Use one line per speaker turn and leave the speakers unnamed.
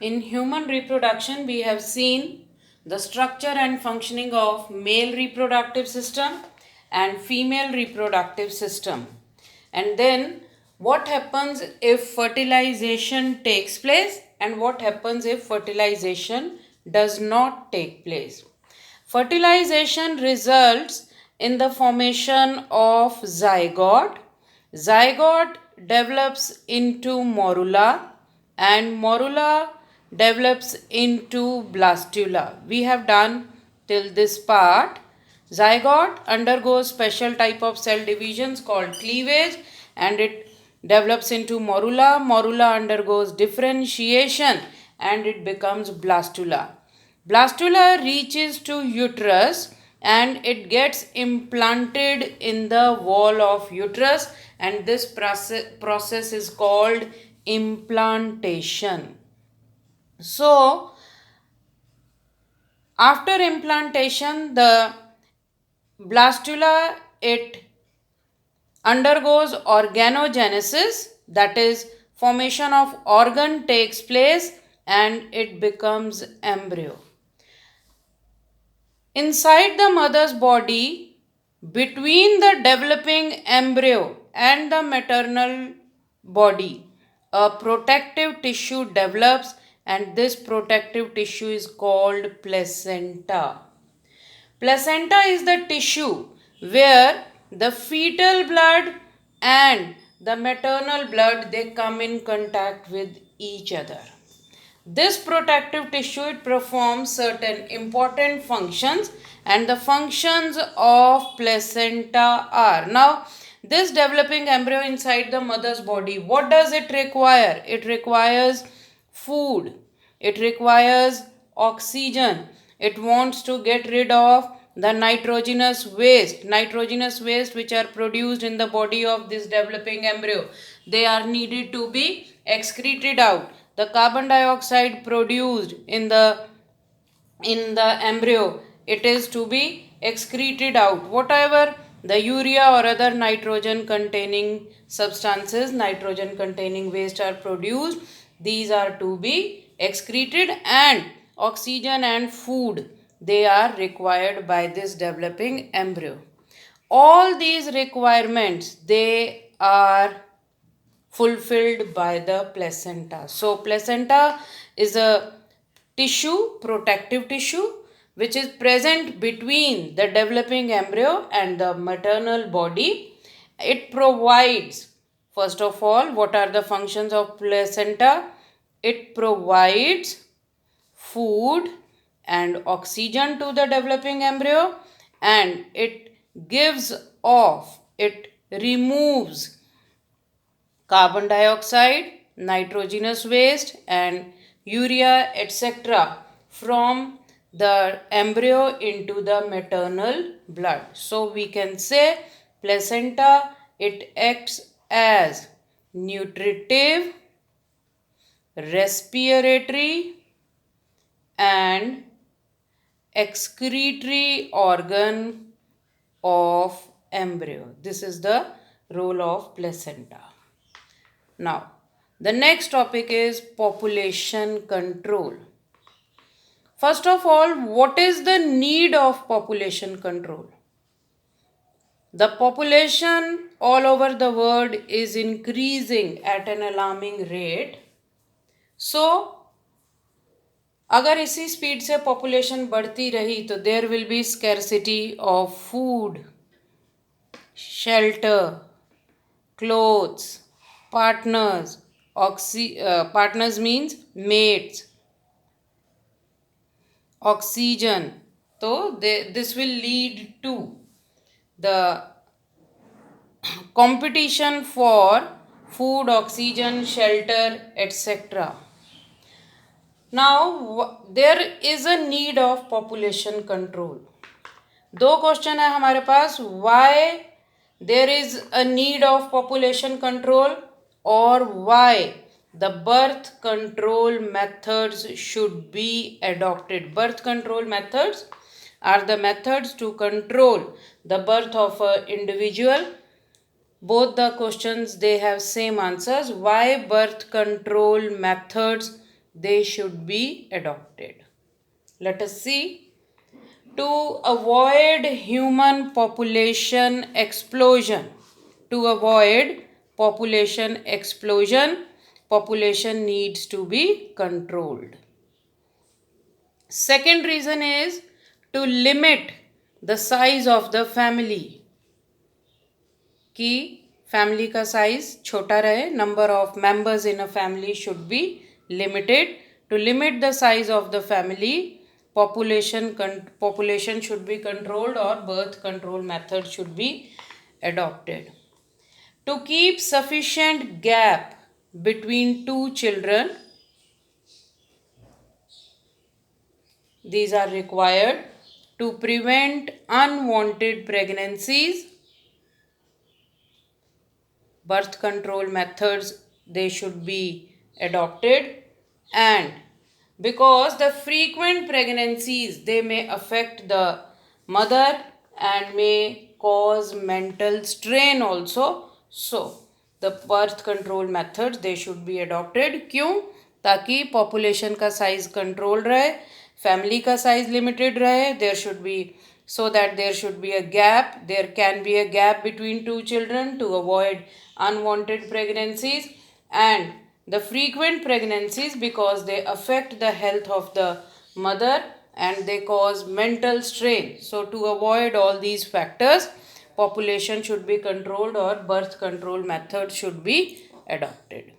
In human reproduction, we have seen the structure and functioning of male reproductive system and female reproductive system. And then what happens if fertilization takes place and what happens if fertilization does not take place. Fertilization results in the formation of zygote. Zygote develops into morula and morula develops into blastula. We have done till this part. Zygote undergoes special type of cell divisions called cleavage and it develops into morula. Morula undergoes differentiation and it becomes blastula. Blastula reaches to uterus and it gets implanted in the wall of uterus and this process is called implantation. So, after implantation, the blastula, it undergoes organogenesis, that is, formation of organ takes place and it becomes embryo. Inside the mother's body, between the developing embryo and the maternal body, a protective tissue develops and this protective tissue is called placenta. Placenta is the tissue where the fetal blood and the maternal blood, they come in contact with each other. This protective tissue, it performs certain important functions and the functions of placenta are. Now, this developing embryo inside the mother's body, what does it require? It requires food. It requires oxygen. It wants to get rid of the nitrogenous waste which are produced in the body of this developing embryo. They are needed to be excreted out. The carbon dioxide produced in the embryo, it is to be excreted out. Whatever the urea or other nitrogen containing substances, nitrogen containing waste are produced, these are to be excreted and oxygen and food, they are required by this developing embryo. All these requirements, they are fulfilled by the placenta. So placenta is a tissue, protective tissue, which is present between the developing embryo and the maternal body. It provides, first of all, what are the functions of placenta? It provides food and oxygen to the developing embryo and it gives off, it removes carbon dioxide, nitrogenous waste and urea etc. from the embryo into the maternal blood. So we can say placenta, it acts as nutritive, respiratory and excretory organ of embryo. This is the role of placenta. Now, the next topic is population control. First of all, what is the need of population control? The population all over the world is increasing at an alarming rate. So, अगर इसी speed से population बढ़ती रही तो there will be scarcity of food, shelter, clothes, partners. Partners means mates. Oxygen. So this will lead to the competition for food, oxygen, shelter, etc. Now there is a need of population control. दो question है हमारे पास. Why there is a need of population control or why the birth control methods should be adopted. Birth control methods are the methods to control the birth of an individual. Both the questions, they have same answers. Why birth control methods they should be adopted. Let us see. To avoid human population explosion, to avoid population explosion, population needs to be controlled. Second reason is to limit the size of the family, कि family का size छोटा रहे, number of members in a family should be limited. To limit the size of the family, population should be controlled or birth control method should be adopted. To keep sufficient gap between two children, these are required to prevent unwanted pregnancies. Birth control methods, they should be adopted. And because the frequent pregnancies, they may affect the mother and may cause mental strain also, so the birth control methods, they should be adopted. क्यों? ताकि population का size control रहे, family का size limited रहे, there should be, so that there should be a gap, there can be a gap between two children to avoid unwanted pregnancies and the frequent pregnancies, because they affect the health of the mother and they cause mental strain. So to avoid all these factors, population should be controlled or birth control method should be adopted.